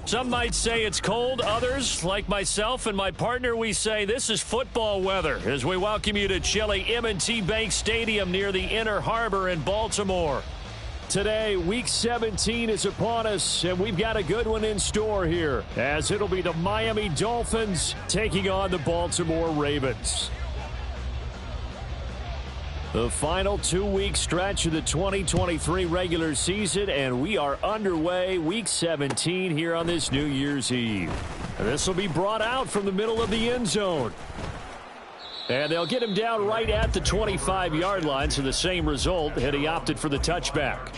Some might say it's cold. Others, like myself and my partner, we say this is football weather as we welcome you to chilly M&T Bank Stadium near the Inner Harbor in Baltimore. Today, Week 17 is upon us, and we've got a good one in store here, as it'll be the Miami Dolphins taking on the Baltimore Ravens. The final 2-week stretch of the 2023 regular season, and we are underway Week 17 here on this New Year's Eve. And this will be brought out from the middle of the end zone. And they'll get him down right at the 25-yard line, so the same result, and he opted for the touchback.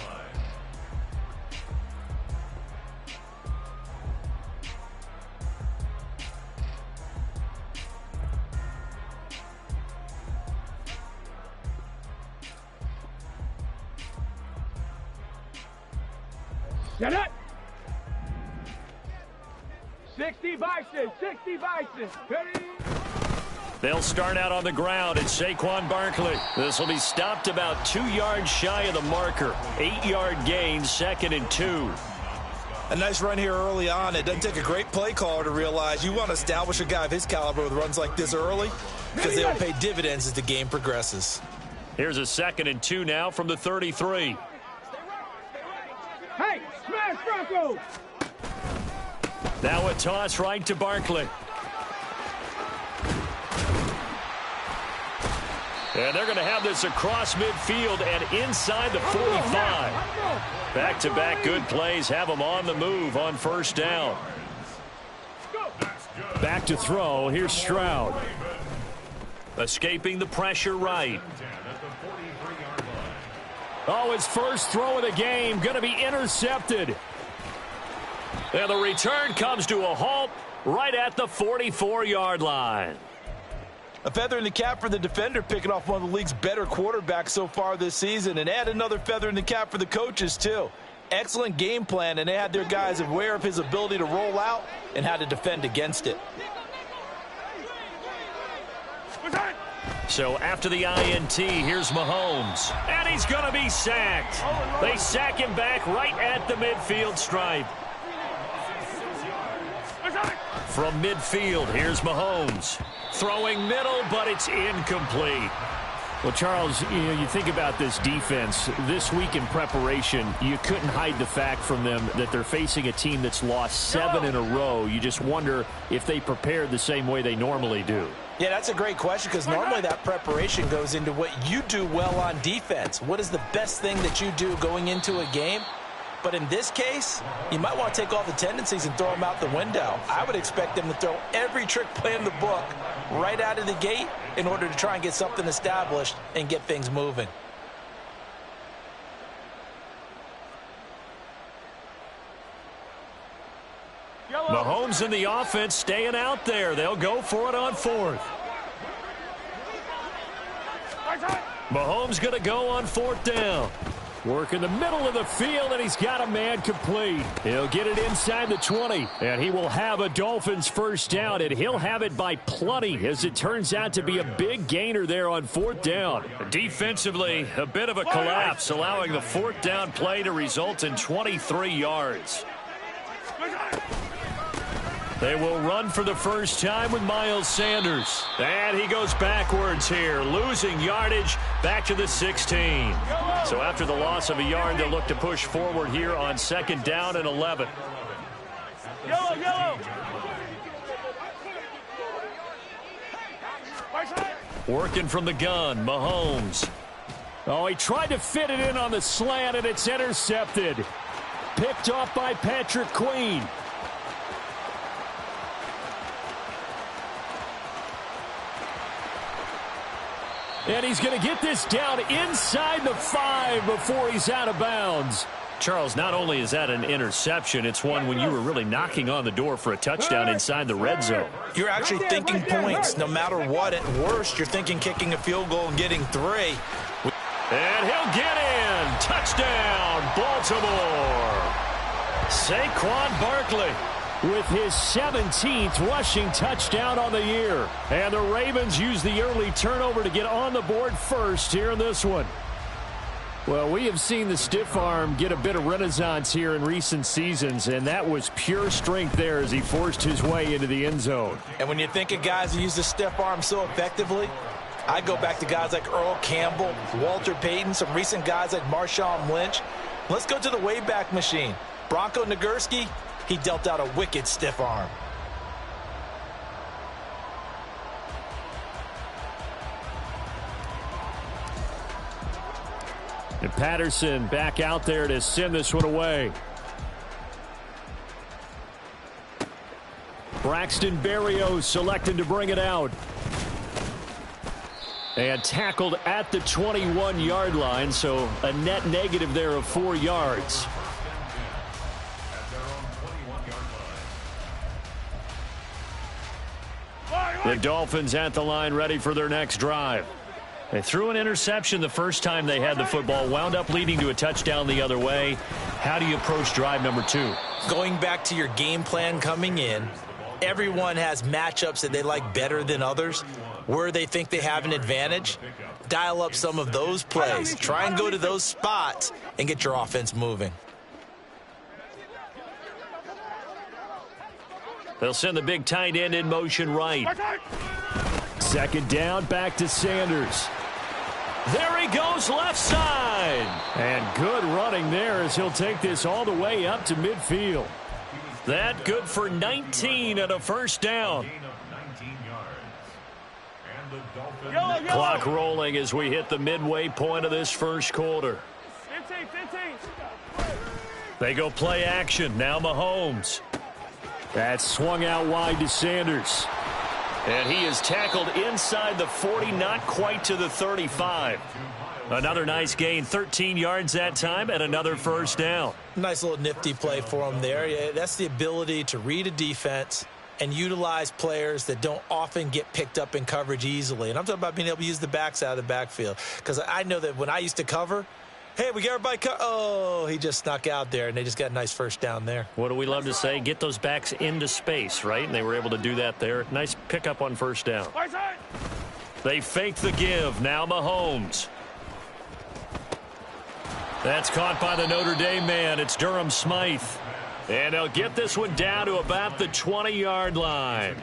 Get it! 60 Bison, 60 Bison. Ready? They'll start out on the ground at Saquon Barkley. This will be stopped about 2 yards shy of the marker. 8-yard gain, 2nd and 2. A nice run here early on. It doesn't take a great play caller to realize you want to establish a guy of his caliber with runs like this early because they will pay dividends as the game progresses. Here's a 2nd and 2 now from the 33. Hey, smash Bronco! Now a toss right to Barkley. And they're going to have this across midfield and inside the 45. Back-to-back good plays have them on the move on first down. Back to throw. Here's Stroud. Escaping the pressure right. Oh, his first throw of the game going to be intercepted. And the return comes to a halt right at the 44-yard line. A feather in the cap for the defender, picking off one of the league's better quarterbacks so far this season, and add another feather in the cap for the coaches too. Excellent game plan, and they had their guys aware of his ability to roll out and how to defend against it. So after the INT, here's Mahomes. And he's going to be sacked. They sack him back right at the midfield stripe. From midfield, here's Mahomes. Throwing middle, but it's incomplete. Well, Charles, you think about this defense. This week in preparation, you couldn't hide the fact from them that they're facing a team that's lost 7 in a row. You just wonder if they prepared the same way they normally do. Yeah, that's a great question because normally that preparation goes into what you do well on defense. What is the best thing that you do going into a game? But in this case, you might want to take all the tendencies and throw them out the window. I would expect them to throw every trick play in the book right out of the gate in order to try and get something established and get things moving. Mahomes and the offense staying out there. They'll go for it on 4th. Mahomes going to go on 4th down. Work in the middle of the field, and he's got a man complete. He'll get it inside the 20, and he will have a Dolphins first down, and he'll have it by plenty, as it turns out to be a big gainer there on 4th down. Defensively, a bit of a collapse, allowing the 4th down play to result in 23 yards. They will run for the first time with Miles Sanders. And he goes backwards here, losing yardage back to the 16. So after the loss of a yard, they'll look to push forward here on 2nd down and 11. Working from the gun, Mahomes. Oh, he tried to fit it in on the slant, and it's intercepted. Picked off by Patrick Queen. And he's going to get this down inside the 5 before he's out of bounds. Charles, not only is that an interception, it's one when you were really knocking on the door for a touchdown inside the red zone. You're actually thinking points. No matter what, at worst, you're thinking kicking a field goal and getting 3. And he'll get in. Touchdown, Baltimore. Saquon Barkley with his 17th rushing touchdown on the year. And the Ravens use the early turnover to get on the board first here in this one. Well, we have seen the stiff arm get a bit of renaissance here in recent seasons, and that was pure strength there as he forced his way into the end zone. And when you think of guys who use the stiff arm so effectively, I go back to guys like Earl Campbell, Walter Payton, some recent guys like Marshawn Lynch. Let's go to the Wayback Machine. Bronco Nagurski, he dealt out a wicked stiff arm. And Patterson back out there to send this one away. Braxton Berrios selected to bring it out. And tackled at the 21-yard line, so a net negative there of 4 yards. The Dolphins at the line ready for their next drive. They threw an interception the first time they had the football, wound up leading to a touchdown the other way. How do you approach drive number 2? Going back to your game plan coming in, everyone has matchups that they like better than others, where they think they have an advantage. Dial up some of those plays. Try and go to those spots and get your offense moving. They'll send the big tight end in motion right. Second down, back to Sanders. There he goes, left side. And good running there as he'll take this all the way up to midfield. That good for 19 and a first down. Clock rolling as we hit the midway point of this first quarter. 15. They go play action. Now Mahomes. That's swung out wide to Sanders. And he is tackled inside the 40, not quite to the 35. Another nice gain, 13 yards that time, and another first down. Nice little nifty play for him there. Yeah, that's the ability to read a defense and utilize players that don't often get picked up in coverage easily. And I'm talking about being able to use the backs out of the backfield. Because I know that when I used to cover, hey, we got everybody oh, he just snuck out there, and they just got a nice first down there. What do we love to say? Get those backs into space, right? And they were able to do that there. Nice pickup on first down. They fake the give. Now Mahomes. That's caught by the Notre Dame man. It's Durham Smythe. And they'll get this one down to about the 20-yard line.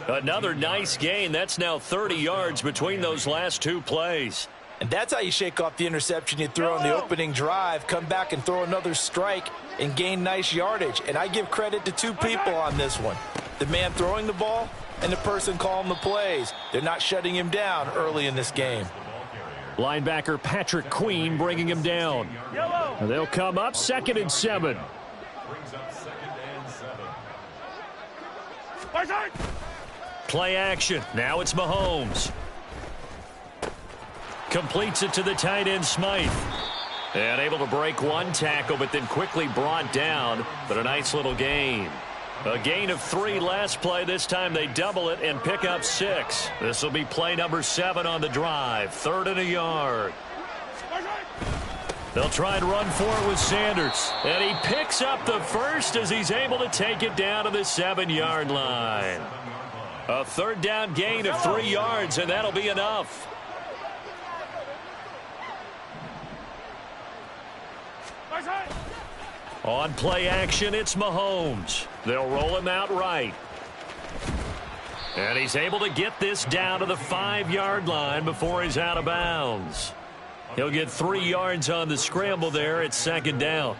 Another nice gain. That's now 30 yards between those last two plays. And that's how you shake off the interception you throw on the opening drive, come back and throw another strike and gain nice yardage. And I give credit to two people on this one. The man throwing the ball and the person calling the plays. They're not shutting him down early in this game. Linebacker Patrick Queen bringing him down. And they'll come up 2nd and 7. Play action. Now it's Mahomes. Completes it to the tight end Smythe. And able to break one tackle, but then quickly brought down. But a nice little gain. A gain of 3 last play. This time they double it and pick up 6. This will be play number 7 on the drive. 3rd and a yard. They'll try and run for it with Sanders. And he picks up the first as he's able to take it down to the 7-yard line. A 3rd down gain of 3 yards, and that'll be enough. On play action, it's Mahomes. They'll roll him out right. And he's able to get this down to the 5-yard line before he's out of bounds. He'll get 3 yards on the scramble there at 2nd down.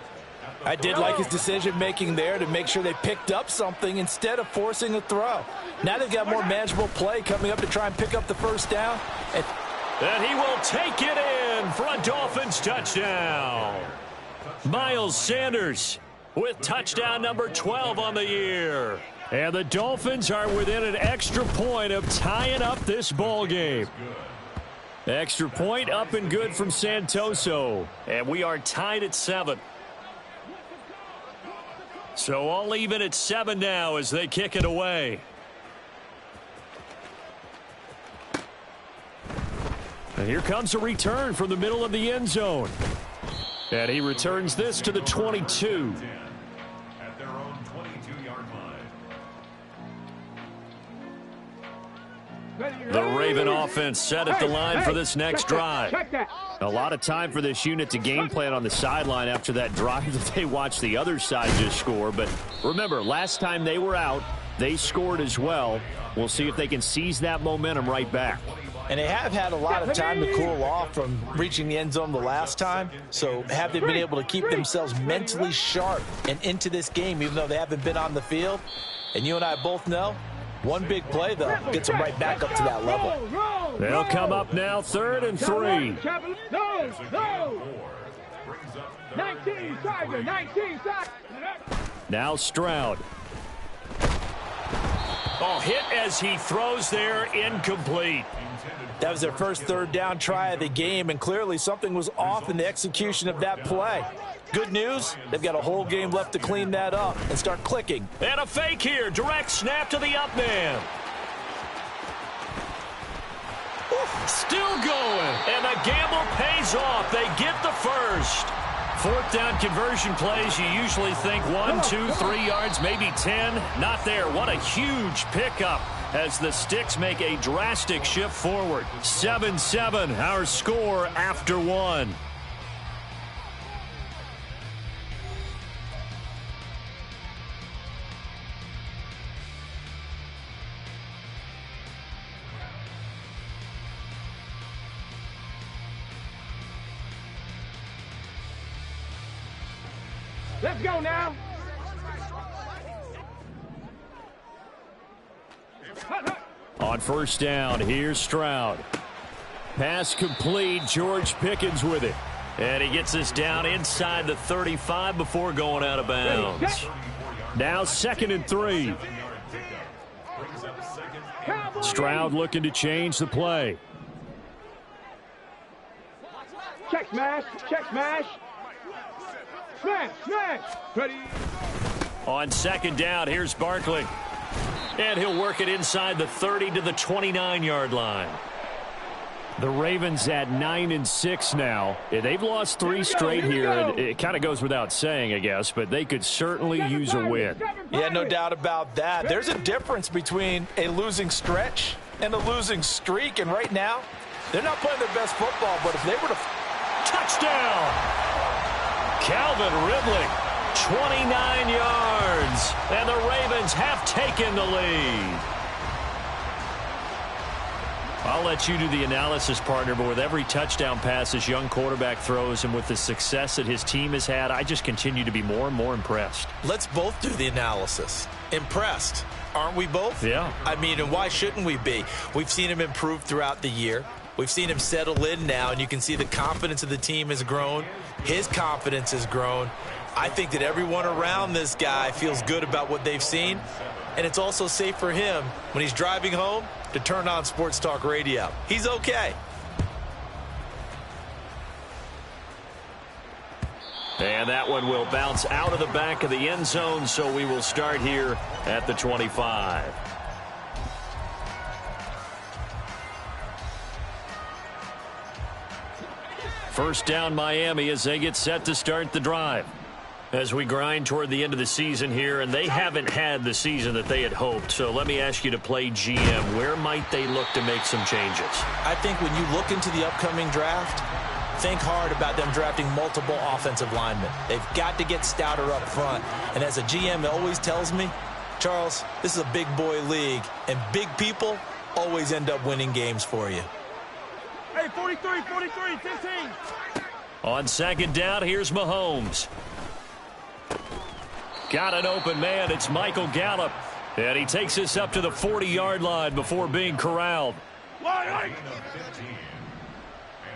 I did like his decision-making there to make sure they picked up something instead of forcing a throw. Now they've got more manageable play coming up to try and pick up the first down. And he will take it in for a Dolphins touchdown. Miles Sanders with touchdown number 12 on the year. And the Dolphins are within an extra point of tying up this ball game. Extra point up and good from Santoso. And we are tied at 7. So all even at 7 now as they kick it away. And here comes a return from the middle of the end zone. And he returns this to the 22. At their own 22-yard line. The Raven offense set at the line for this next drive. A lot of time for this unit to game plan on the sideline after that drive that they watched the other side just score. But remember, last time they were out, they scored as well. We'll see if they can seize that momentum right back. And they have had a lot of time to cool off from reaching the end zone the last time. So have they been able to keep themselves mentally sharp and into this game, even though they haven't been on the field? And you and I both know, one big play, though, gets them right back up to that level. They'll come up now 3rd and 3. No. 19, Tiger, 19, Tiger. Now Stroud. Oh, hit as he throws there, incomplete. That was their first 3rd down try of the game, and clearly something was off in the execution of that play. Good news, they've got a whole game left to clean that up and start clicking. And a fake here, direct snap to the up man. Still going, and the gamble pays off. They get the first. 4th down conversion plays, you usually think 1, 2, 3 yards, maybe 10. Not there. What a huge pickup as the Sticks make a drastic shift forward. 7-7, our score after 1. Let's go now. On 1st down, here's Stroud. Pass complete, George Pickens with it. And he gets us down inside the 35 before going out of bounds. Now 2nd and 3. Stroud looking to change the play. Check smash, check smash. Smash. Ready. On 2nd down, here's Barkley. And he'll work it inside the 30 to the 29-yard line. The Ravens at 9-6 now. They've lost 3 straight here. And it kind of goes without saying, I guess, but they could certainly use a win. Yeah, no doubt about that. There's a difference between a losing stretch and a losing streak. And right now, they're not playing their best football, but if they were to... Touchdown! Calvin Ridley, 29 yards, and the Ravens have taken the lead. I'll let you do the analysis, partner, but with every touchdown pass this young quarterback throws and with the success that his team has had, I just continue to be more and more impressed. Let's both do the analysis. Impressed, aren't we both? Yeah. I mean, and why shouldn't we be? We've seen him improve throughout the year. We've seen him settle in now, and you can see the confidence of the team has grown. His confidence has grown. I think that everyone around this guy feels good about what they've seen, and it's also safe for him when he's driving home to turn on Sports Talk Radio. He's okay. And that one will bounce out of the back of the end zone, so we will start here at the 25. First down, Miami, as they get set to start the drive. As we grind toward the end of the season here, and they haven't had the season that they had hoped. So let me ask you to play GM. Where might they look to make some changes? I think when you look into the upcoming draft, think hard about them drafting multiple offensive linemen. They've got to get stouter up front. And as a GM, it always tells me, Charles, this is a big boy league, and big people always end up winning games for you. Hey, 43, 15. On 2nd down, here's Mahomes. Got an open man. It's Michael Gallup. And he takes us up to the 40-yard line before being corralled. Line.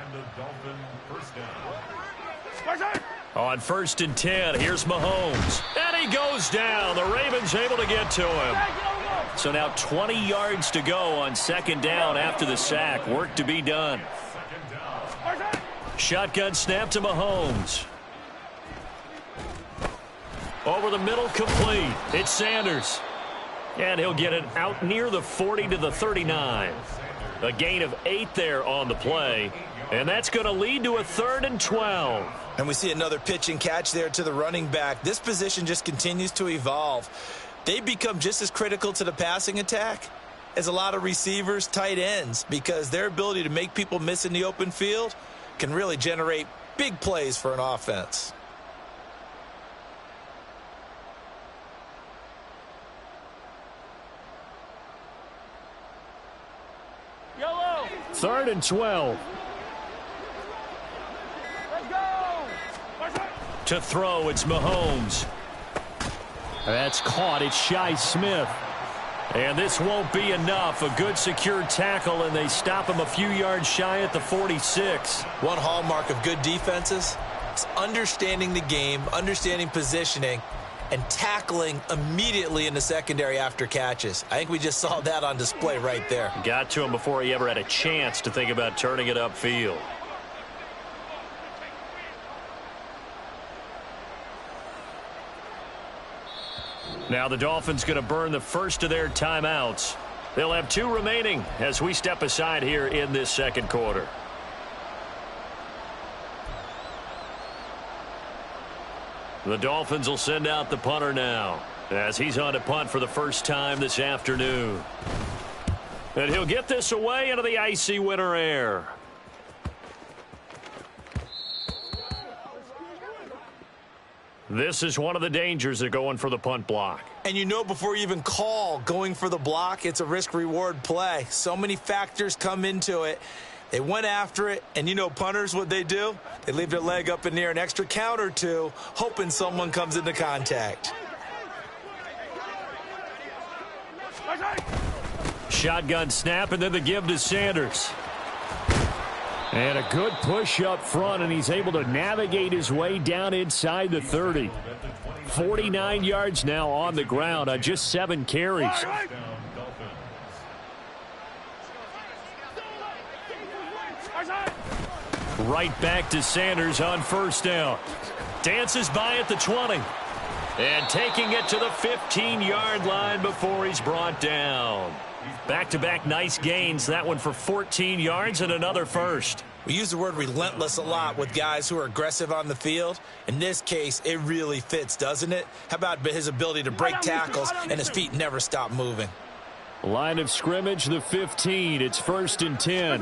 And the Dolphin first down. On 1st and 10, here's Mahomes. And he goes down. The Ravens able to get to him. So now 20 yards to go on 2nd down after the sack. Work to be done. Shotgun snap to Mahomes. Over the middle, complete. It's Sanders. And he'll get it out near the 40 to the 39. A gain of 8 there on the play. And that's going to lead to a 3rd and 12. And we see another pitch and catch there to the running back. This position just continues to evolve. They become just as critical to the passing attack is a lot of receivers, tight ends, because their ability to make people miss in the open field can really generate big plays for an offense. Yellow. 3rd and 12. Let's go. To throw, it's Mahomes. That's caught. It's Shi Smith. And this won't be enough. A good secure tackle, and they stop him a few yards shy at the 46. One hallmark of good defenses is understanding the game, understanding positioning, and tackling immediately in the secondary after catches. I think we just saw that on display right there. Got to him before he ever had a chance to think about turning it upfield. Now the Dolphins going to burn the first of their timeouts. They'll have 2 remaining as we step aside here in this second quarter. The Dolphins will send out the punter now as he's on to punt for the first time this afternoon. And he'll get this away into the icy winter air. This is one of the dangers of going for the punt block. And you know before you even call going for the block, it's a risk-reward play. So many factors come into it. They went after it, and you know punters, what they do? They leave their leg up in the air an extra count or two, hoping someone comes into contact. Shotgun snap, and then the give to Sanders. And a good push up front, and he's able to navigate his way down inside the 30. 49 yards now on the ground on just 7 carries. Right back to Sanders on first down. Dances by at the 20. And taking it to the 15-yard line before he's brought down. Back-to-back nice gains. That one for 14 yards and another first. We use the word relentless a lot with guys who are aggressive on the field. In this case, it really fits, doesn't it? How about his ability to break tackles and his feet never stop moving? Line of scrimmage, the 15. It's 1st and 10.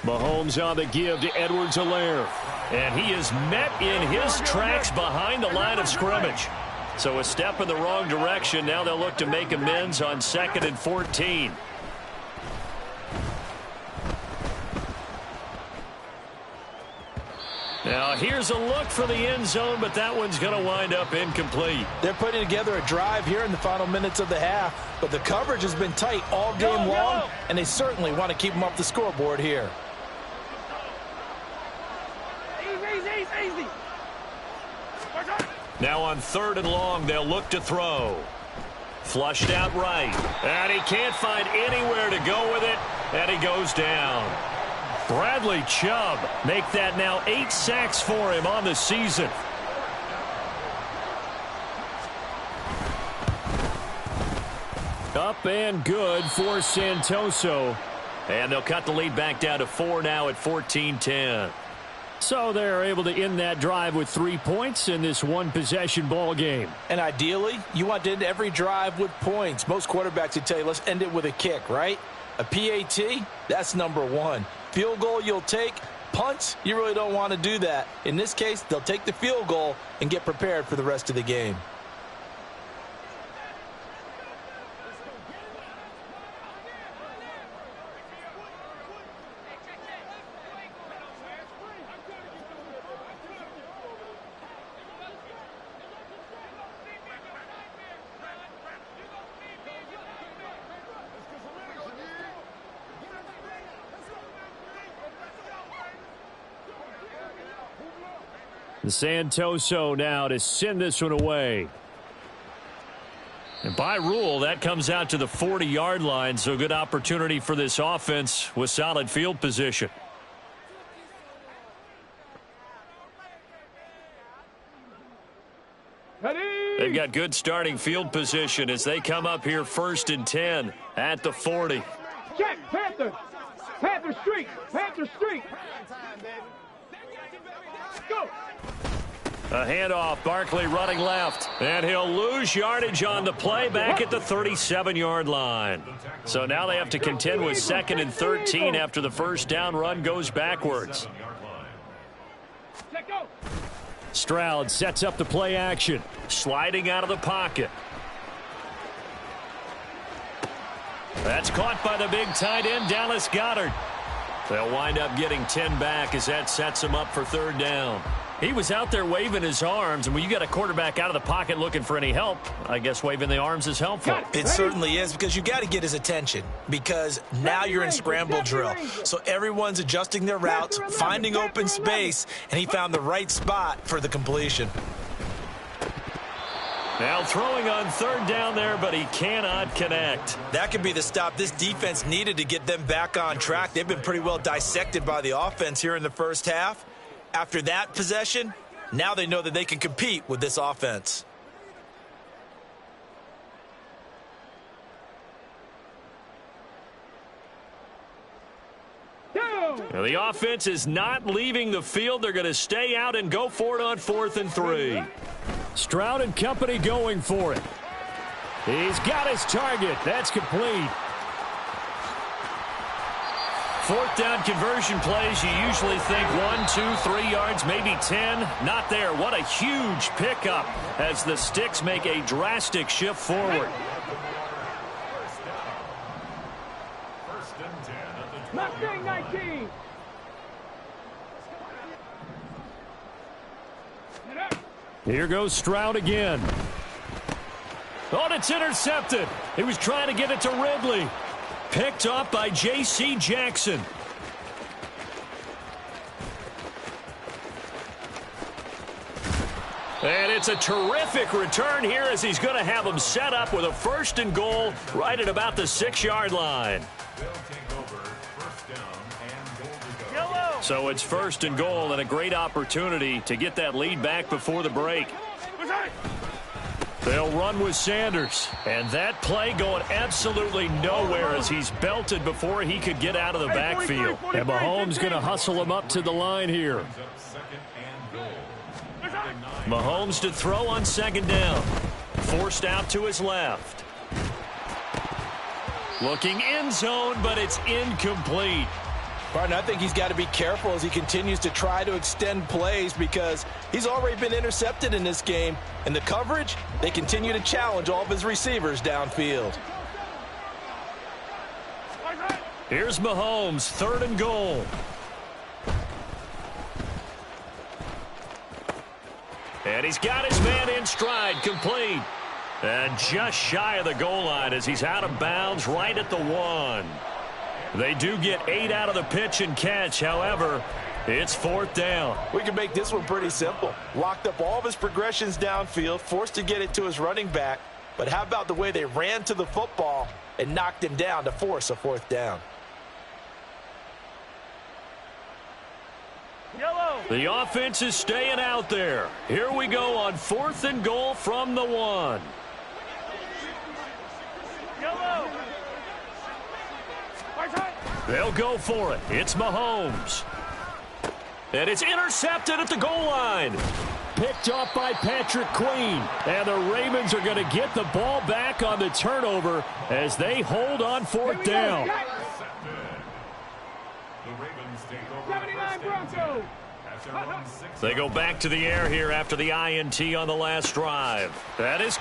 Mahomes on the give to Edwards-Helaire. And he is met in his tracks behind the line of scrimmage. So a step in the wrong direction. Now they'll look to make amends on 2nd and 14. Now here's a look for the end zone, but that one's going to wind up incomplete. They're putting together a drive here in the final minutes of the half, but the coverage has been tight all game long, and they certainly want to keep them off the scoreboard here. Easy. Now on 3rd and long, they'll look to throw. Flushed out right. And he can't find anywhere to go with it, and he goes down. Bradley Chubb make that now 8 sacks for him on the season. Up and good for Santoso. And they'll cut the lead back down to 4 now at 14-10. So they're able to end that drive with 3 points in this one-possession ball game. And ideally, you want to end every drive with points. Most quarterbacks would tell you, let's end it with a kick, right? A PAT, that's number 1. Field goal you'll take. Punts, you really don't want to do that. In this case, they'll take the field goal and get prepared for the rest of the game. Santoso now to send this one away. And by rule, that comes out to the 40-yard line, so good opportunity for this offense with solid field position. They've got good starting field position as they come up here 1st and 10 at the 40. Check, Panther. Panther streak. Panther streak. Go. A handoff, Barkley running left, and he'll lose yardage on the play back at the 37-yard line. So now they have to contend with 2nd and 13 after the first down run goes backwards. Stroud sets up the play action, sliding out of the pocket. That's caught by the big tight end, Dallas Goedert. They'll wind up getting 10 back as that sets them up for 3rd down. He was out there waving his arms, and when you got a quarterback out of the pocket looking for any help, I guess waving the arms is helpful. It certainly is, because you got to get his attention, because now you're in scramble drill. So everyone's adjusting their routes, finding open space, and he found the right spot for the completion. Now throwing on 3rd down there, but he cannot connect. That could be the stop this defense needed to get them back on track. They've been pretty well dissected by the offense here in the first half. After that possession, now they know that they can compete with this offense. Now the offense is not leaving the field. They're going to stay out and go for it on 4th and 3. Stroud and company going for it. He's got his target. That's complete. 4th down conversion plays, you usually think 1, 2, 3 yards, maybe 10. Not there. What a huge pickup as the Sticks make a drastic shift forward. Mustang 19. Here goes Stroud again. Oh, and it's intercepted. He was trying to get it to Ridley. Picked up by J.C. Jackson. And it's a terrific return here as he's going to have him set up with a 1st and goal right at about the 6-yard line. So it's 1st and goal and a great opportunity to get that lead back before the break. They'll run with Sanders. And that play going absolutely nowhere as he's belted before he could get out of the backfield. And Mahomes going to hustle him up to the line here. Mahomes to throw on 2nd down. Forced out to his left. Looking end zone, but it's incomplete. Barton, I think he's got to be careful as he continues to try to extend plays because he's already been intercepted in this game. And the coverage, they continue to challenge all of his receivers downfield. Here's Mahomes, 3rd and goal. And he's got his man in stride, complete. And just shy of the goal line as he's out of bounds right at the 1. They do get 8 out of the pitch and catch. However, it's 4th down. We can make this one pretty simple. Locked up all of his progressions downfield, forced to get it to his running back. But how about the way they ran to the football and knocked him down to force a 4th down? Yellow. The offense is staying out there. Here we go on 4th and goal from the 1. Yellow. They'll go for it. It's Mahomes. And it's intercepted at the goal line. Picked up by Patrick Queen. And the Ravens are going to get the ball back on the turnover as they hold on 4th down. 79 Broncos. They go back to the air here after the INT on the last drive. That is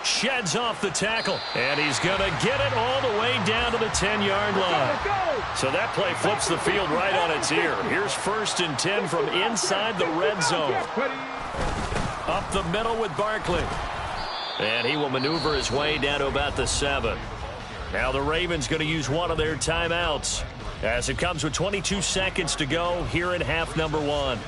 sheds off the tackle. And he's going to get it all the way down to the 10-yard line. So that play flips the field right on its ear. Here's 1st and 10 from inside the red zone. Up the middle with Barkley. And he will maneuver his way down to about the 7. Now the Ravens going to use one of their timeouts as it comes with 22 seconds to go here in half number 1.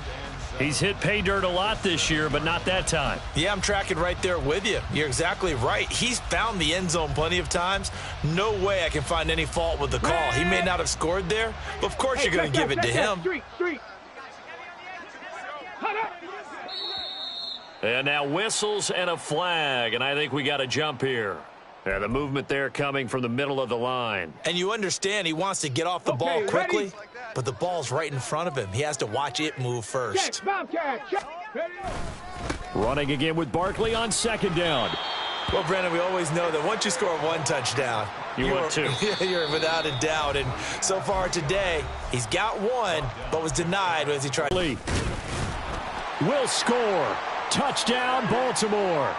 He's hit pay dirt a lot this year, but not that time. Yeah, I'm tracking right there with you. You're exactly right. He's found the end zone plenty of times. No way I can find any fault with the call. He may not have scored there, but of course you're going to give it to him. And now whistles and a flag, and I think we got to jump here. Yeah, the movement there coming from the middle of the line. And you understand he wants to get off the ball quickly. but the ball's right in front of him. He has to watch it move first. Check, Bobcat, check. Running again with Barkley on second down. Well, Brandon, we always know that once you score one touchdown, you want two. You're without a doubt. And so far today, he's got one, but was denied as he tried. Will score. Touchdown, Baltimore.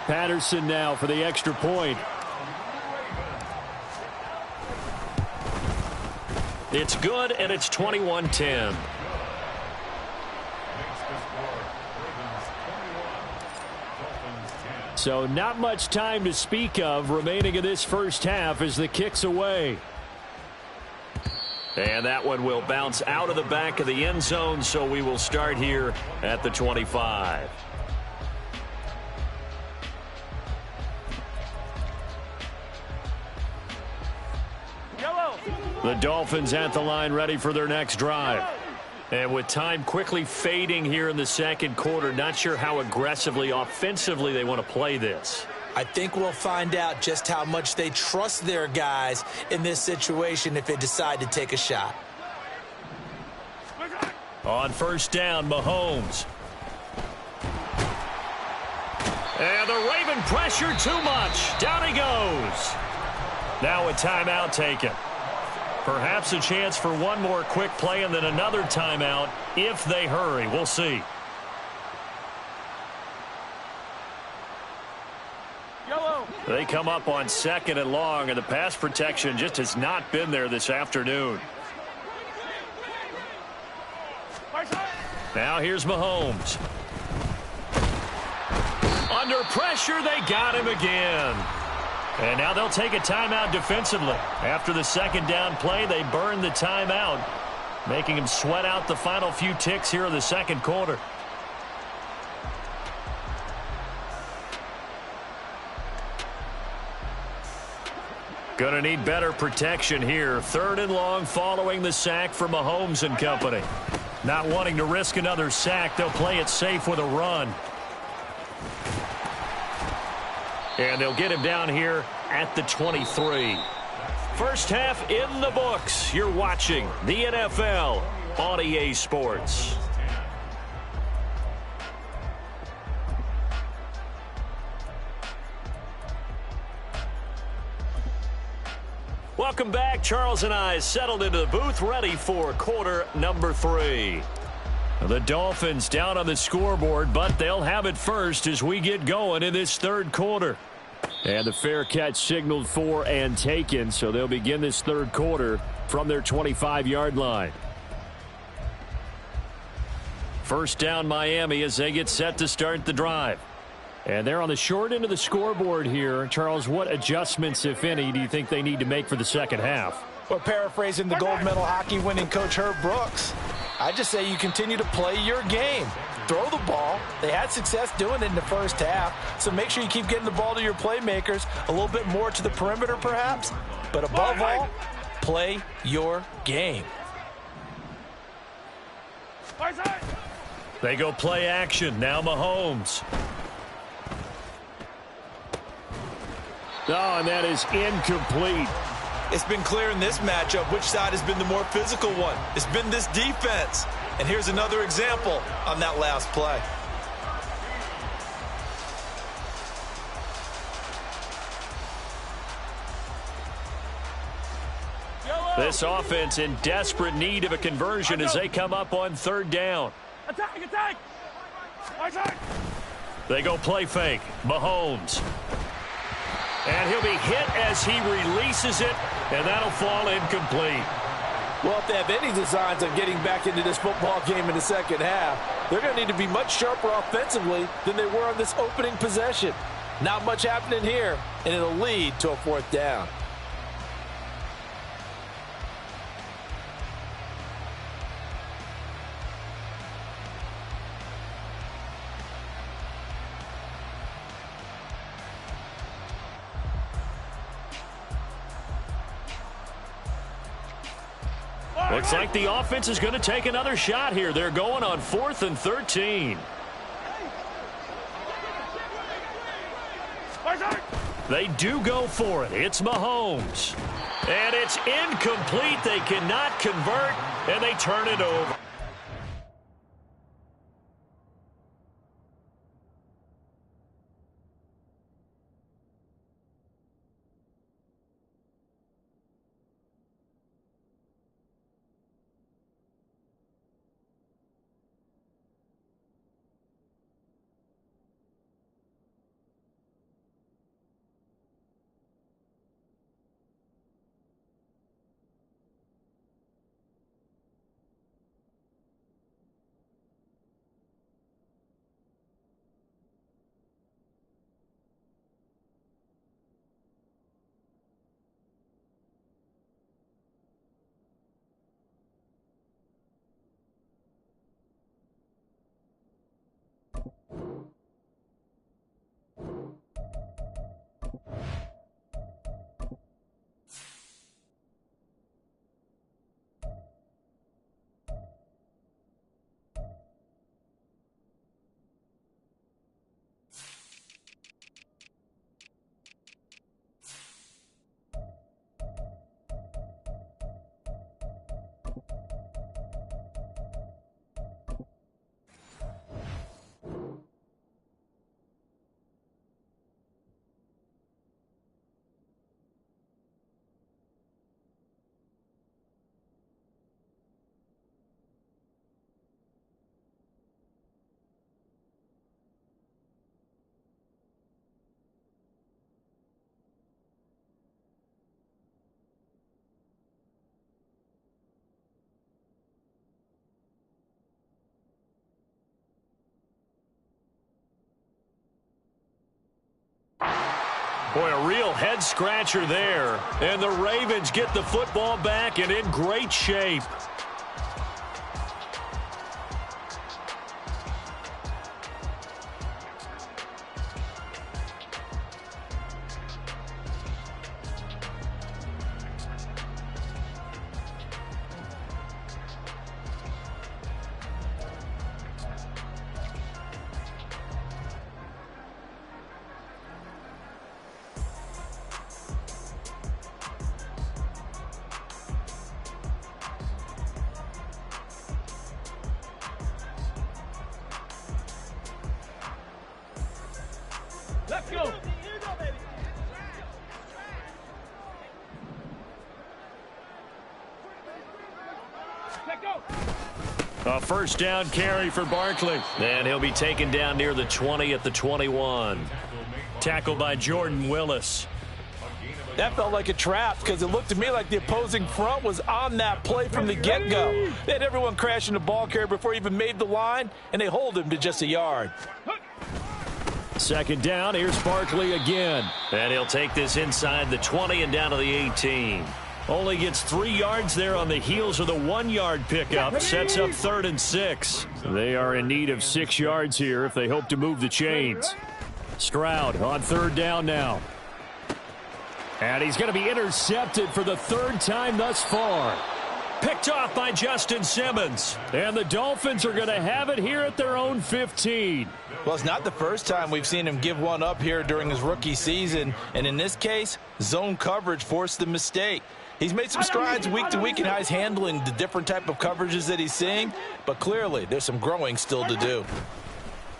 Patterson now for the extra point. It's good, and it's 21-10. So not much time to speak of remaining in this first half as the kick's away. And that one will bounce out of the back of the end zone, so we will start here at the 25. The Dolphins at the line ready for their next drive. And with time quickly fading here in the second quarter, not sure how aggressively, offensively they want to play this. I think we'll find out just how much they trust their guys in this situation if they decide to take a shot. On first down, Mahomes. And the Raven pressure too much. Down he goes. Now a timeout taken. Perhaps a chance for one more quick play and then another timeout if they hurry. We'll see. They come up on second and long, and the pass protection just has not been there this afternoon. Now here's Mahomes. Under pressure, they got him again. And now they'll take a timeout defensively. After the second down play, they burn the timeout, making him sweat out the final few ticks here in the second quarter. Going to need better protection here. Third and long following the sack for Mahomes and company. Not wanting to risk another sack, they'll play it safe with a run. And they'll get him down here at the 23. First half in the books. You're watching the NFL on EA Sports. Welcome back. Charles and I settled into the booth, ready for quarter number 3. The Dolphins down on the scoreboard, but they'll have it first as we get going in this third quarter. And the fair catch signaled for and taken, so they'll begin this third quarter from their 25-yard line. First down Miami as they get set to start the drive. And they're on the short end of the scoreboard here. Charles, what adjustments, if any, do you think they need to make for the second half? Well, paraphrasing the gold medal hockey winning coach Herb Brooks, I just say you continue to play your game. Throw the ball. They had success doing it in the first half, so make sure you keep getting the ball to your playmakers, a little bit more to the perimeter perhaps, but above all, play your game. They go play action. Now Mahomes. Oh, and that is incomplete. It's been clear in this matchup which side has been the more physical one. It's been this defense. And here's another example on that last play. This offense in desperate need of a conversion as they come up on third down. Attack, attack! Attack! They go play fake. Mahomes. And he'll be hit as he releases it, and that'll fall incomplete. Well, if they have any designs of getting back into this football game in the second half, they're going to need to be much sharper offensively than they were on this opening possession. Not much happening here, and it'll lead to a fourth down. Looks like the offense is going to take another shot here. They're going on 4th and 13. They do go for it. It's Mahomes. And it's incomplete. They cannot convert, and they turn it over. Boy, a real head-scratcher there. And the Ravens get the football back and in great shape. Let's go. Let go. A first down carry for Barkley. And he'll be taken down near the 20 at the 21. Tackled by Jordan Willis. That felt like a trap because it looked to me like the opposing front was on that play from the get-go. They had everyone crashing the ball carrier before he even made the line, and they hold him to just a yard. Second down, here's Barkley again. And he'll take this inside the 20 and down to the 18. Only gets 3 yards there on the heels of the 1-yard pickup. Sets up 3rd and 6. They are in need of 6 yards here if they hope to move the chains. Stroud on 3rd down now. And he's going to be intercepted for the 3rd time thus far. Picked off by Justin Simmons. And the Dolphins are going to have it here at their own 15. Well, it's not the first time we've seen him give one up here during his rookie season. And in this case, zone coverage forced the mistake. He's made some strides week to week in how he's handling the different type of coverages that he's seeing. But clearly, there's some growing still to do.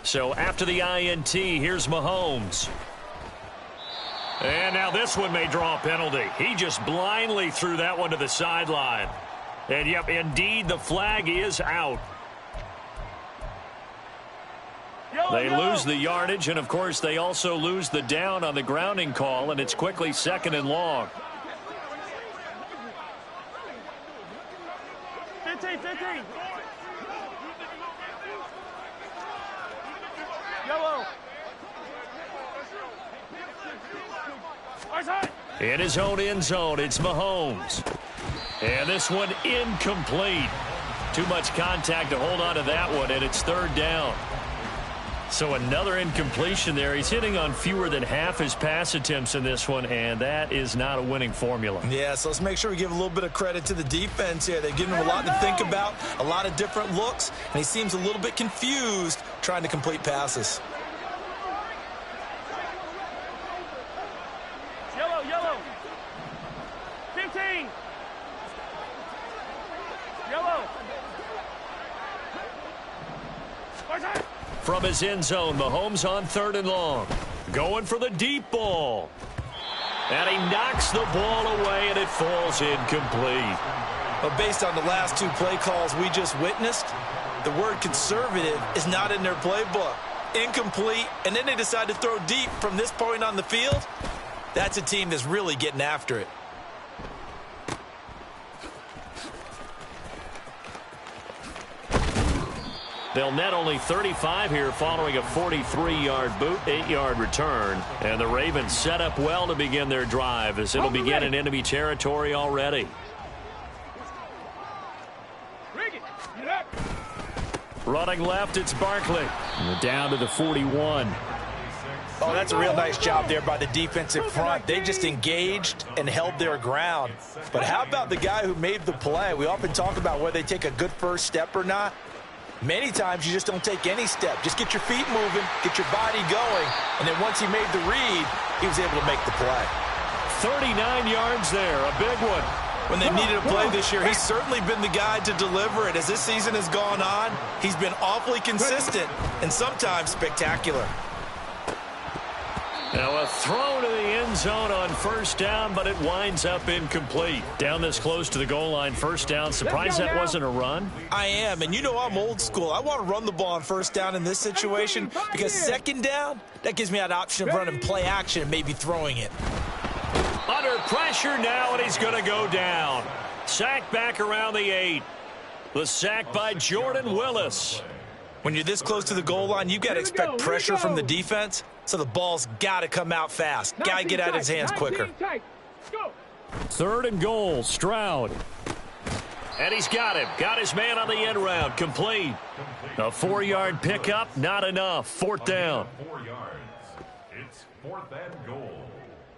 So after the INT, here's Mahomes. And now this one may draw a penalty. He just blindly threw that one to the sideline. And, yep, indeed, the flag is out. They lose the yardage, and, of course, they also lose the down on the grounding call, and it's quickly 2nd and long. 15. Yellow. In his own end zone, it's Mahomes. And this one incomplete. Too much contact to hold on to that one, and it's 3rd down. So another incompletion there. He's hitting on fewer than half his pass attempts in this one, and that is not a winning formula. Yeah, so let's make sure we give a little bit of credit to the defense here. They've given him a lot to think about, a lot of different looks, and he seems a little bit confused trying to complete passes. Yellow. 15. Yellow. From his end zone, Mahomes on 3rd and long. Going for the deep ball. And he knocks the ball away, and it falls incomplete. But based on the last 2 play calls we just witnessed, the word conservative is not in their playbook. Incomplete, and then they decide to throw deep from this point on the field. That's a team that's really getting after it. They'll net only 35 here following a 43-yard boot, 8-yard return. And the Ravens set up well to begin their drive as it'll begin in enemy territory already. Running left, it's Barkley. Down to the 41. Oh, that's a real nice job there by the defensive front. They just engaged and held their ground. But how about the guy who made the play? We often talk about whether they take a good first step or not. Many times you just don't take any step. Just get your feet moving, get your body going, and then once he made the read, he was able to make the play. 39 yards there, a big one. When they needed a play this year, he's certainly been the guy to deliver it. As this season has gone on, he's been awfully consistent and sometimes spectacular. Now a throw to the end zone on 1st down, but it winds up incomplete. Down this close to the goal line, 1st down. Surprised that wasn't a run? I am, and you know I'm old school. I want to run the ball on 1st down in this situation because 2nd down, that gives me that option of running play action and maybe throwing it. Under pressure now, and he's going to go down. Sacked back around the 8. The sack by Jordan Willis. When you're this close to the goal line, you've got to expect pressure from the defense, so the ball's got to come out fast. Got to get out of his hands quicker. 3rd and goal, Stroud. And he's got him. Got his man on the end route, complete. A 4-yard pickup, not enough. 4th down. 4 yards. It's 4th and goal.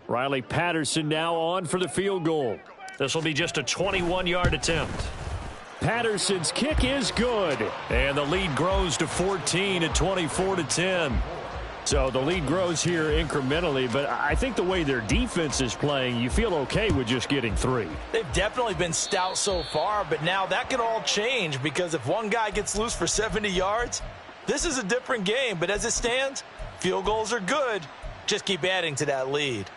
Riley Patterson now on for the field goal. This will be just a 21-yard attempt. Patterson's kick is good. And the lead grows to 14 at 24-10. So the lead grows here incrementally, but I think the way their defense is playing, you feel okay with just getting 3. They've definitely been stout so far, but now that could all change because if one guy gets loose for 70 yards, this is a different game. But as it stands, field goals are good. Just keep adding to that lead.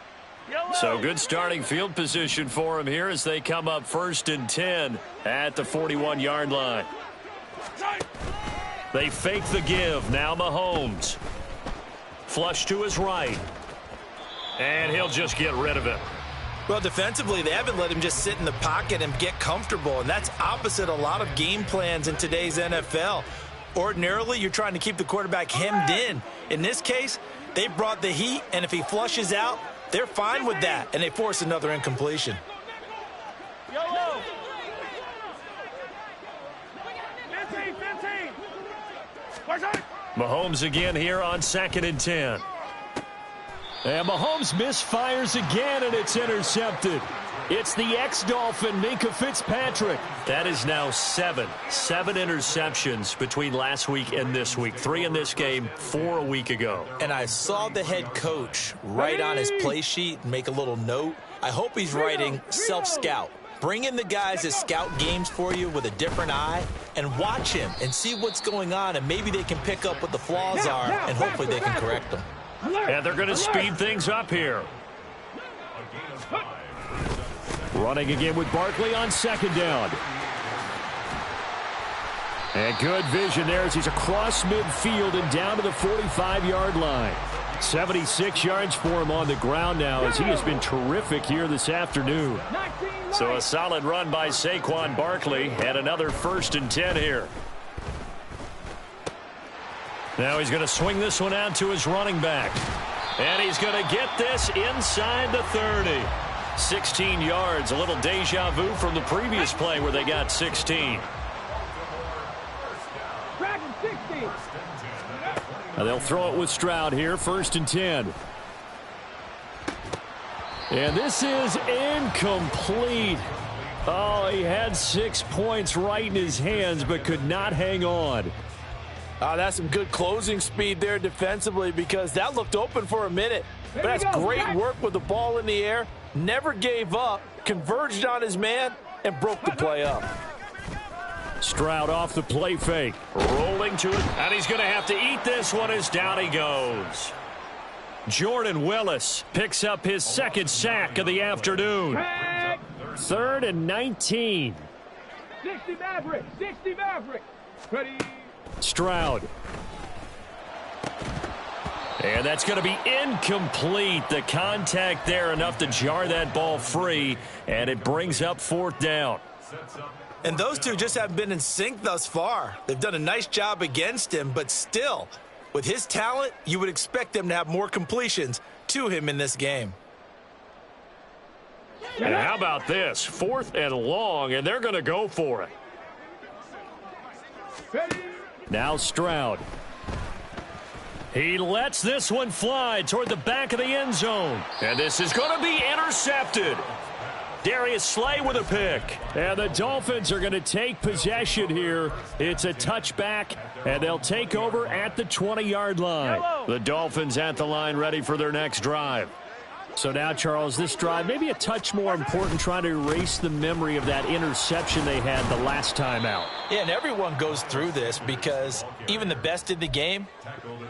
So good starting field position for him here as they come up 1st and 10 at the 41-yard line. They fake the give. Now Mahomes. Flush to his right. And he'll just get rid of it. Well, defensively, they haven't let him just sit in the pocket and get comfortable, and that's opposite a lot of game plans in today's NFL. Ordinarily, you're trying to keep the quarterback hemmed in. In this case, they brought the heat, and if he flushes out, they're fine with that, and they force another incompletion. Yellow. 15. Mahomes again here on 2nd and 10. And Mahomes misfires again, and it's intercepted. It's the ex-Dolphin, Minkah Fitzpatrick. That is now 7 interceptions between last week and this week. 3 in this game, 4 a week ago. And I saw the head coach write on his play sheet and make a little note. I hope he's writing self-scout. Bring in the guys that scout games for you with a different eye and watch him and see what's going on, and maybe they can pick up what the flaws are, and hopefully they can correct them. And they're going to speed things up here. Running again with Barkley on 2nd down. And good vision there as he's across midfield and down to the 45-yard line. 76 yards for him on the ground now as he has been terrific here this afternoon. So a solid run by Saquon Barkley and another 1st and 10 here. Now he's going to swing this one out to his running back. And he's going to get this inside the 30. 16 yards, a little deja vu from the previous play where they got 16. Now they'll throw it with Stroud here, 1st and 10. And this is incomplete. Oh, he had 6 points right in his hands, but could not hang on. That's some good closing speed there defensively because that looked open for a minute. But that's great work with the ball in the air. Never gave up, converged on his man, and broke the play up. Stroud off the play fake. Rolling to it. And he's going to have to eat this one as down he goes. Jordan Willis picks up his second sack of the afternoon. 3rd and 19. 60 Maverick. 60 Maverick. Ready. Stroud. And that's going to be incomplete. The contact there enough to jar that ball free. And it brings up 4th down. And those two just haven't been in sync thus far. They've done a nice job against him, but still, with his talent, you would expect them to have more completions to him in this game. And how about this? 4th and long, and they're going to go for it. Now Stroud. He lets this one fly toward the back of the end zone. And this is going to be intercepted. Darius Slay with a pick. And the Dolphins are going to take possession here. It's a touchback, and they'll take over at the 20-yard line. The Dolphins at the line ready for their next drive. So now, Charles, this drive maybe a touch more important, trying to erase the memory of that interception they had the last time out. Yeah, and everyone goes through this because even the best in the game,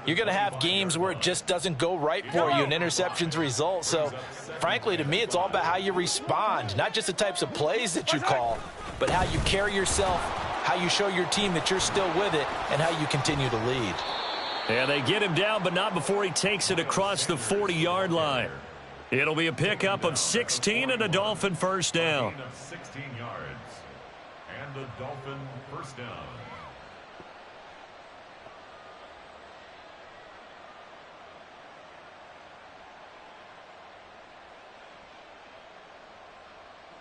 you're going to have games where it just doesn't go right for you and interceptions result. So, frankly, to me, it's all about how you respond, not just the types of plays that you call, but how you carry yourself, how you show your team that you're still with it, and how you continue to lead. And they get him down, but not before he takes it across the 40-yard line. It'll be a pickup of 16 and a Dolphin first down. 16 yards and a Dolphin first down.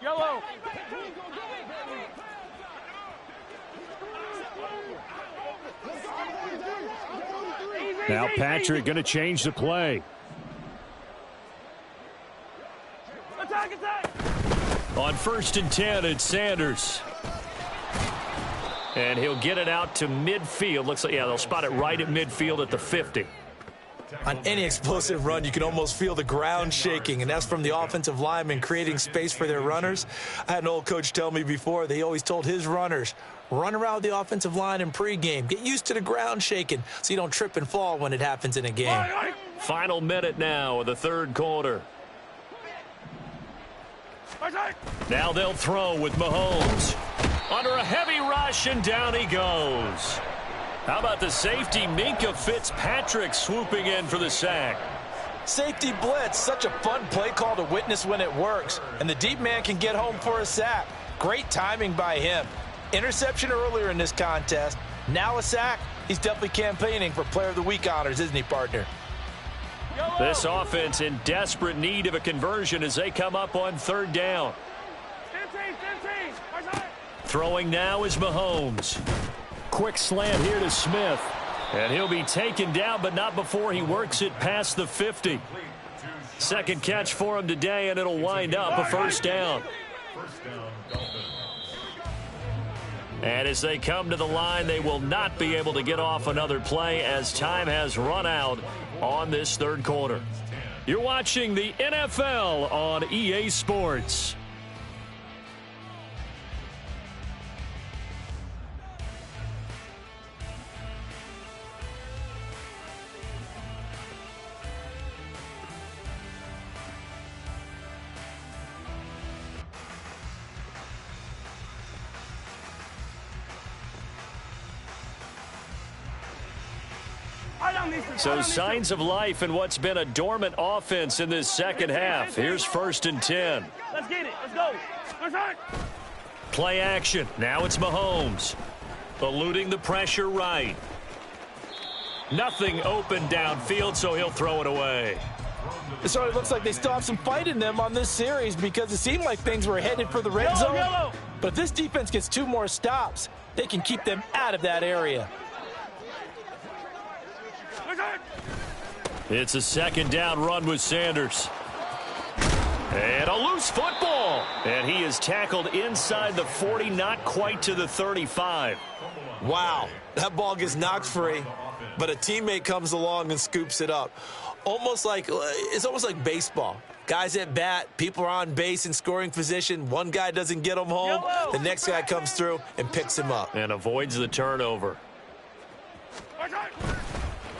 Yellow. Now Patrick going to change the play. On 1st and 10, it's Sanders. And he'll get it out to midfield. Looks like, yeah, they'll spot it right at midfield at the 50. On any explosive run, you can almost feel the ground shaking, and that's from the offensive linemen creating space for their runners. I had an old coach tell me before, they always told his runners, run around the offensive line in pregame. Get used to the ground shaking so you don't trip and fall when it happens in a game. Final minute now of the 3rd quarter. Now they'll throw with Mahomes. Under a heavy rush, and down he goes. How about the safety, Minkah Fitzpatrick, swooping in for the sack. Safety blitz, such a fun play call to witness when it works. And the deep man can get home for a sack. Great timing by him. Interception earlier in this contest. Now a sack. He's definitely campaigning for Player of the Week honors, isn't he, partner? This offense in desperate need of a conversion as they come up on 3rd down. Throwing now is Mahomes. Quick slant here to Smith. And he'll be taken down, but not before he works it past the 50. Second catch for him today, and it'll wind up a first down. And as they come to the line, they will not be able to get off another play as time has run out on this 3rd quarter. You're watching the NFL on EA Sports. So signs of life in what's been a dormant offense in this second half. Here's 1st and 10. Let's get it. Let's go. Play action. Now it's Mahomes. Eluding the pressure right. Nothing open downfield, so he'll throw it away. So it looks like they still have some fight in them on this series because it seemed like things were headed for the red zone. But if this defense gets 2 more stops, they can keep them out of that area. It's a 2nd down run with Sanders. And a loose football. And he is tackled inside the 40, not quite to the 35. Wow, that ball gets knocked free, but a teammate comes along and scoops it up. It's almost like baseball. Guys at bat, people are on base in scoring position. One guy doesn't get him home. The next guy comes through and picks him up. And avoids the turnover.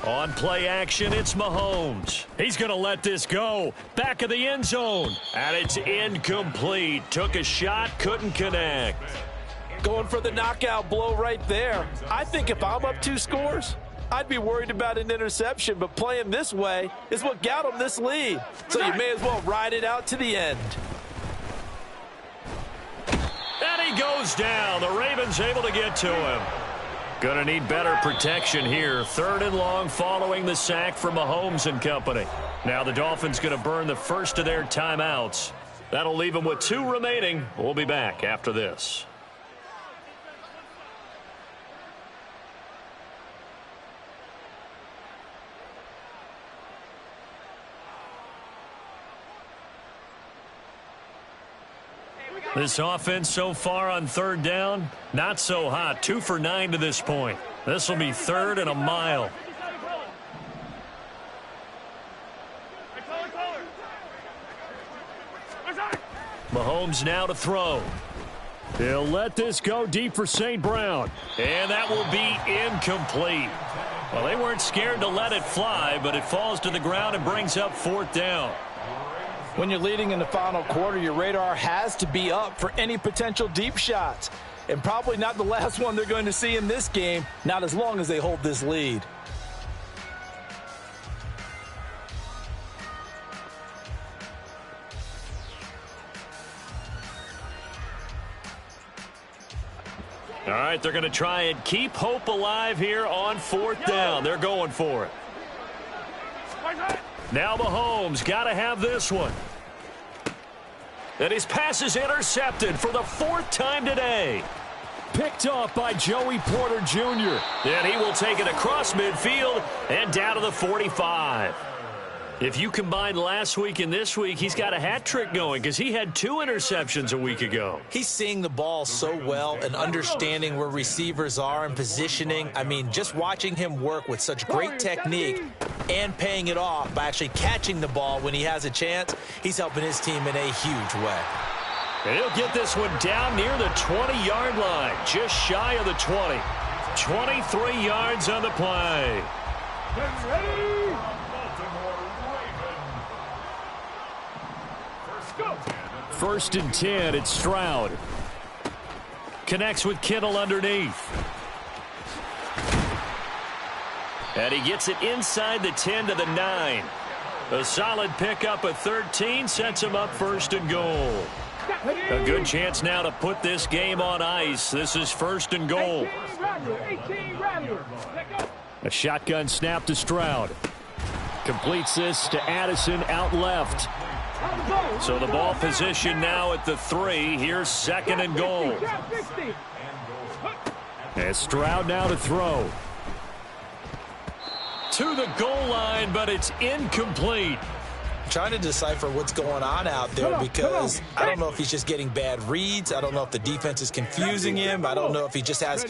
On play action, it's Mahomes. He's going to let this go. Back of the end zone. And it's incomplete. Took a shot, couldn't connect. Going for the knockout blow right there. I think if I'm up 2 scores, I'd be worried about an interception, but playing this way is what got him this lead. So you may as well ride it out to the end. And he goes down. The Ravens able to get to him. Going to need better protection here. 3rd and long following the sack from Mahomes and company. Now the Dolphins going to burn the first of their timeouts. That'll leave them with 2 remaining. We'll be back after this. This offense so far on 3rd down, not so hot. 2 for 9 to this point. This will be 3rd and a mile. Mahomes now to throw. He'll let this go deep for St. Brown. And that will be incomplete. Well, they weren't scared to let it fly, but it falls to the ground and brings up 4th down. When you're leading in the final quarter, your radar has to be up for any potential deep shots. And probably not the last one they're going to see in this game, not as long as they hold this lead. All right, they're going to try and keep hope alive here on 4th down. They're going for it. Now Mahomes got to have this one. And his pass is intercepted for the 4th time today. Picked off by Joey Porter Jr. And he will take it across midfield and down to the 45. If you combine last week and this week, he's got a hat trick going because he had 2 interceptions a week ago. He's seeing the ball so well and understanding where receivers are and positioning. I mean, just watching him work with such great technique and paying it off by actually catching the ball when he has a chance, he's helping his team in a huge way. And he'll get this one down near the 20-yard line, just shy of the 20. 23 yards on the play. First and 10, it's Stroud. Connects with Kittle underneath. And he gets it inside the 10 to the 9. A solid pickup of 13 sets him up 1st and goal. A good chance now to put this game on ice. This is 1st and goal. A shotgun snap to Stroud. Completes this to Addison out left. So the ball position now at the 3. Here's 2nd and goal. And Stroud now to throw. To the goal line, but it's incomplete. Trying to decipher what's going on out there because I don't know if he's just getting bad reads. I don't know if the defense is confusing him. I don't know if he just has,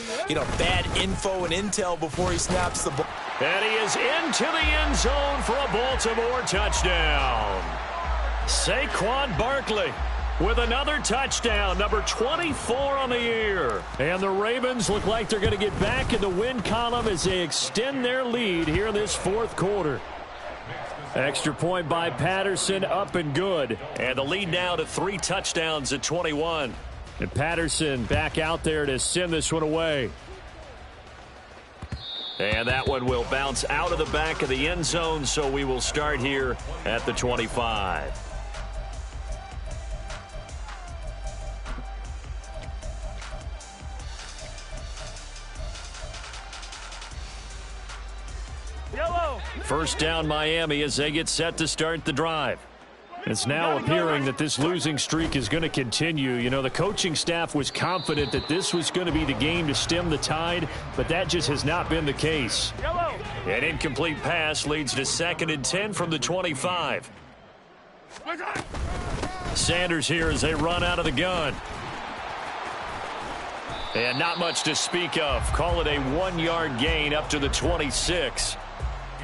bad info and intel before he snaps the ball. And he is into the end zone for a Baltimore touchdown. Saquon Barkley with another touchdown, number 24 on the year. And the Ravens look like they're going to get back in the win column as they extend their lead here in this 4th quarter. Extra point by Patterson, up and good. And the lead now to 3 touchdowns at 21. And Patterson back out there to send this one away. And that one will bounce out of the back of the end zone, so we will start here at the 25. First down Miami as they get set to start the drive. It's now appearing that this losing streak is going to continue. You know, the coaching staff was confident that this was going to be the game to stem the tide, but that just has not been the case. An incomplete pass leads to 2nd and 10 from the 25. Sanders here as they run out of the gun. And not much to speak of. Call it a 1-yard gain up to the 26.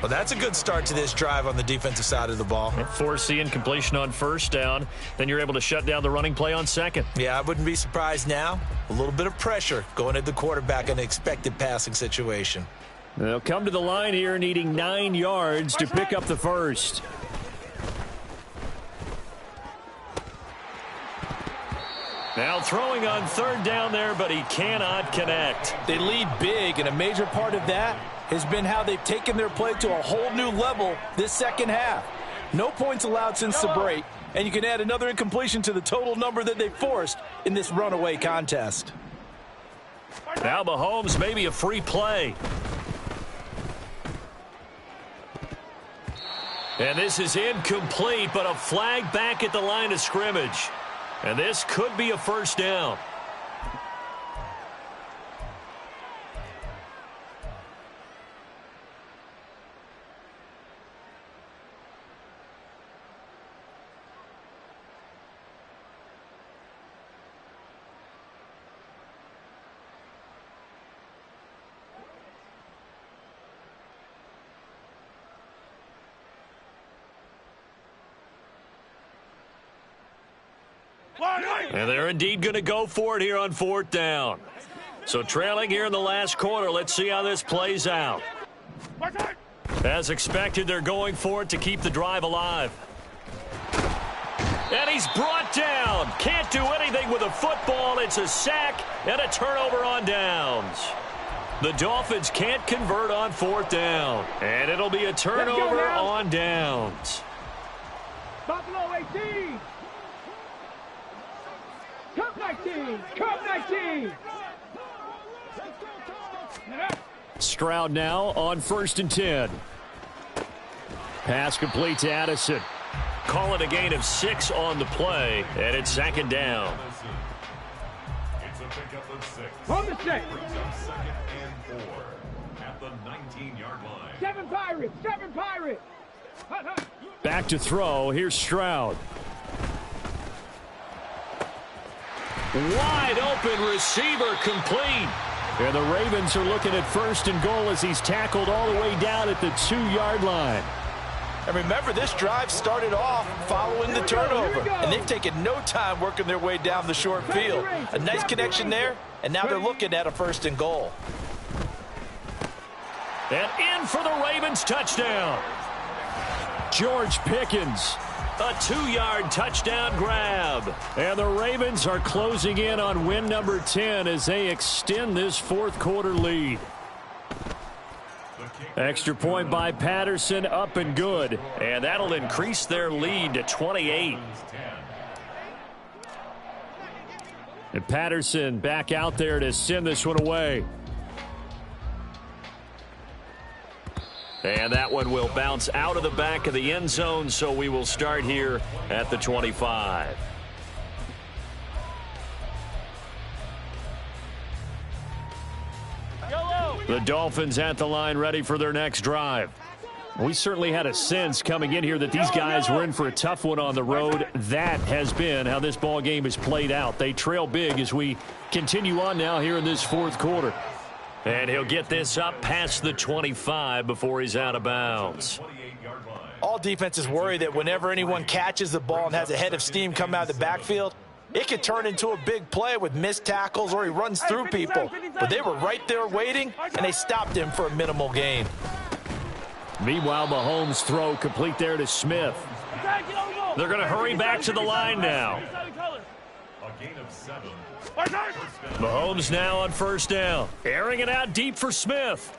Well, that's a good start to this drive on the defensive side of the ball. Force the incompletion on first down. Then you're able to shut down the running play on second. Yeah, I wouldn't be surprised now. A little bit of pressure going at the quarterback in an expected passing situation. They'll come to the line here needing 9 yards to pick up the first. Now throwing on third down there, but he cannot connect. They lead big, and a major part of that has been how they've taken their play to a whole new level this second half. No points allowed since the break, and you can add another incompletion to the total number that they forced in this runaway contest. Now Mahomes maybe a free play. And this is incomplete, but a flag back at the line of scrimmage. And this could be a first down. And they're indeed going to go for it here on fourth down. So trailing here in the last quarter. Let's see how this plays out. As expected, they're going for it to keep the drive alive. And he's brought down. Can't do anything with a football. It's a sack and a turnover on downs. The Dolphins can't convert on fourth down. And it'll be a turnover on downs. Buffalo 18. Cup 19. Cup 19. Stroud now on 1st and 10. Pass complete to Addison. Call it a gain of 6 on the play, and it's 2nd down. It's a pickup of 6. On the 6. Brings up 2nd and 4 at the 19-yard line. 7 Pirates. 7 Pirates. Back to throw. Here's Stroud. Wide open receiver complete. And the Ravens are looking at 1st and goal as he's tackled all the way down at the 2-yard line. And remember, this drive started off following the turnover. And they've taken no time working their way down the short field. A nice connection there, and now they're looking at a 1st and goal. And in for the Ravens touchdown. George Pickens. A 2-yard touchdown grab. And the Ravens are closing in on win number 10 as they extend this 4th quarter lead. Extra point by Patterson, up and good. And that'll increase their lead to 28. And Patterson back out there to send this one away. And that one will bounce out of the back of the end zone, so we will start here at the 25. The Dolphins at the line ready for their next drive. We certainly had a sense coming in here that these guys were in for a tough one on the road. That has been how this ball game has played out. They trail big as we continue on now here in this 4th quarter. And he'll get this up past the 25 before he's out of bounds. All defenses worry that whenever anyone catches the ball and has a head of steam come out of the backfield, it could turn into a big play with missed tackles or he runs through people. But they were right there waiting, and they stopped him for a minimal gain. Meanwhile, Mahomes' throw complete there to Smith. They're going to hurry back to the line now. A gain of 7. Mahomes now on 1st down. Airing it out deep for Smith.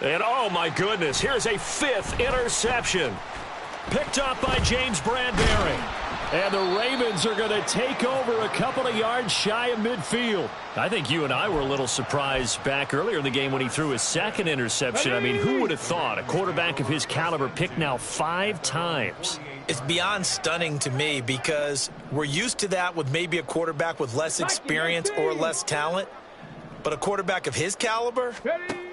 And oh my goodness, here's a 5th interception. Picked up by James Bradbury. And the Ravens are going to take over a couple of yards shy of midfield. I think you and I were a little surprised back earlier in the game when he threw his 2nd interception. I mean, who would have thought a quarterback of his caliber picked now 5 times? It's beyond stunning to me because we're used to that with maybe a quarterback with less experience or less talent. But a quarterback of his caliber,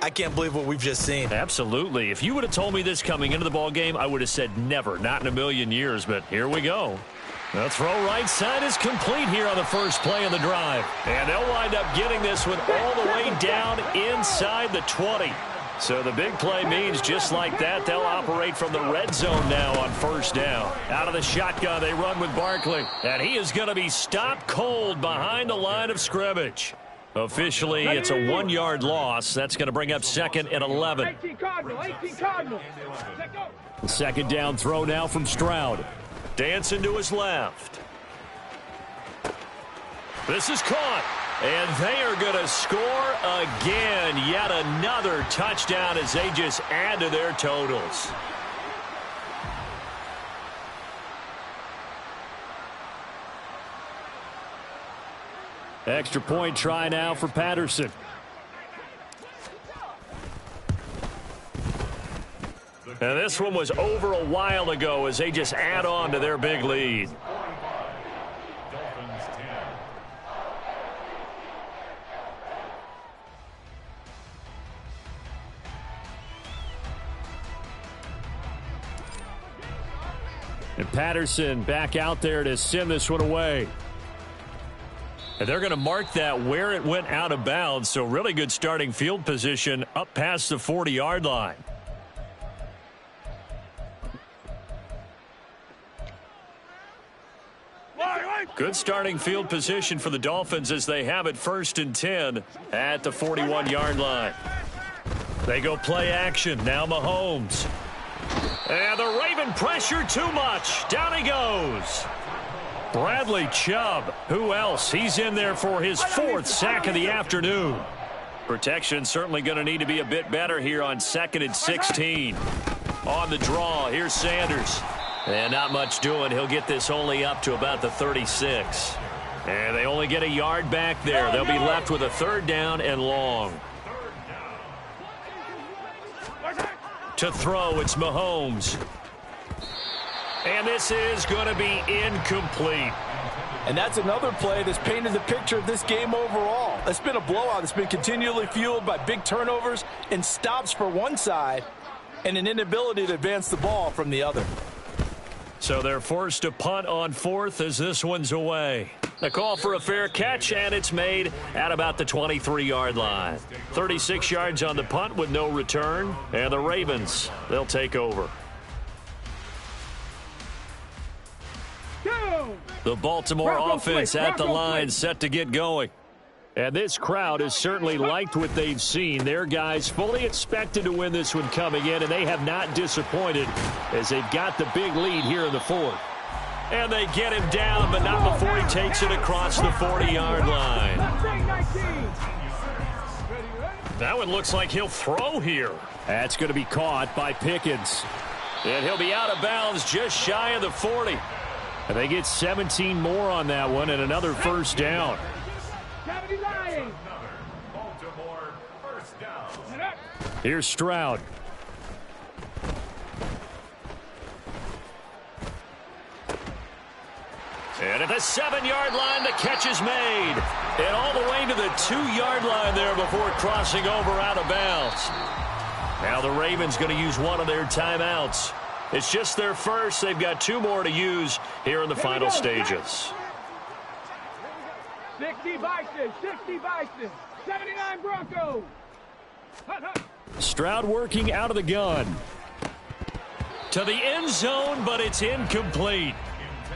I can't believe what we've just seen. Absolutely. If you would have told me this coming into the ball game, I would have said never, not in a million years. But here we go. The throw right side is complete here on the first play of the drive. And they'll wind up getting this one all the way down inside the 20. So the big play means just like that, they'll operate from the red zone now on first down. Out of the shotgun, they run with Barkley. And he is going to be stopped cold behind the line of scrimmage. Officially, it's a 1-yard loss. That's going to bring up 2nd and 11. 18 Cardinal, 18 Cardinal. The second down throw now from Stroud. Dancing to his left. This is caught. And they are going to score again. Yet another touchdown as they just add to their totals. Extra point try now for Patterson. And this one was over a while ago as they just add on to their big lead. And Patterson back out there to send this one away. And they're going to mark that where it went out of bounds. So really good starting field position up past the 40-yard line. Good starting field position for the Dolphins as they have it 1st and 10 at the 41-yard line. They go play action. Now Mahomes. And the Raven pressure too much. Down he goes. Bradley Chubb. Who else? He's in there for his 4th sack of the afternoon. Protection certainly going to need to be a bit better here on 2nd and 16. On the draw, here's Sanders. And not much doing. He'll get this only up to about the 36. And they only get a yard back there. They'll be left with a 3rd down and long. To throw, it's Mahomes. And this is going to be incomplete. And that's another play that's painted the picture of this game overall. It's been a blowout. It's been continually fueled by big turnovers and stops for one side and an inability to advance the ball from the other. So they're forced to punt on 4th as this one's away. A call for a fair catch, and it's made at about the 23-yard line. 36 yards on the punt with no return, and the Ravens, they'll take over. The Baltimore offense at the line set to get going. And this crowd has certainly liked what they've seen. Their guys fully expected to win this one coming in, and they have not disappointed as they've got the big lead here in the 4th. And they get him down, but not before he takes it across the 40-yard line. That one looks like he'll throw here. That's going to be caught by Pickens. And he'll be out of bounds just shy of the 40. And they get 17 more on that one and another 1st down. Here's Stroud. And at the 7-yard line, the catch is made. And all the way to the 2-yard line there before crossing over out of bounds. Now the Ravens going to use one of their timeouts. It's just their first. They've got 2 more to use here in the final stages. 60 Bison, 60 Bison, 79 Broncos. Stroud working out of the gun. To the end zone, but it's incomplete.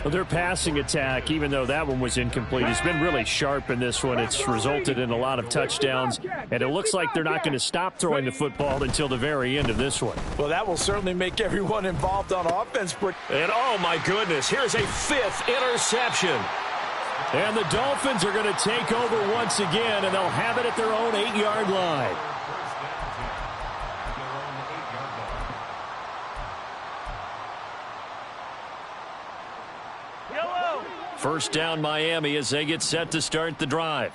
Well, their passing attack, even though that one was incomplete, has been really sharp in this one. It's resulted in a lot of touchdowns, and it looks like they're not going to stop throwing the football until the very end of this one. Well, that will certainly make everyone involved on offense. And, oh, my goodness, here's a 5th interception. And the Dolphins are going to take over once again, and they'll have it at their own 8-yard line. First down Miami as they get set to start the drive.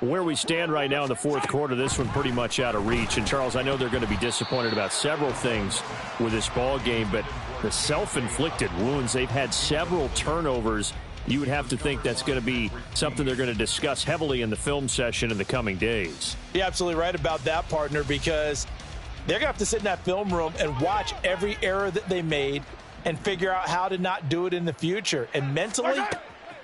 Where we stand right now in the 4th quarter, this one pretty much out of reach. And, Charles, I know they're going to be disappointed about several things with this ball game, but the self-inflicted wounds, they've had several turnovers. You would have to think that's going to be something they're going to discuss heavily in the film session in the coming days. You're absolutely right about that, partner, because they're going to have to sit in that film room and watch every error that they made and figure out how to not do it in the future. And mentally,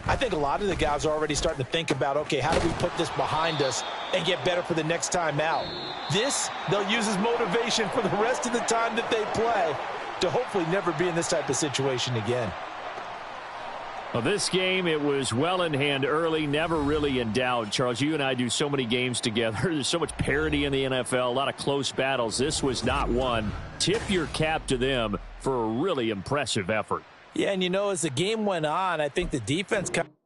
I think a lot of the guys are already starting to think about, okay, how do we put this behind us and get better for the next time out? This, they'll use as motivation for the rest of the time that they play to hopefully never be in this type of situation again. Well, this game, it was well in hand early, never really in doubt. Charles, you and I do so many games together. There's so much parity in the NFL, a lot of close battles. This was not one. Tip your cap to them for a really impressive effort. Yeah, and you know, as the game went on, I think the defense kind of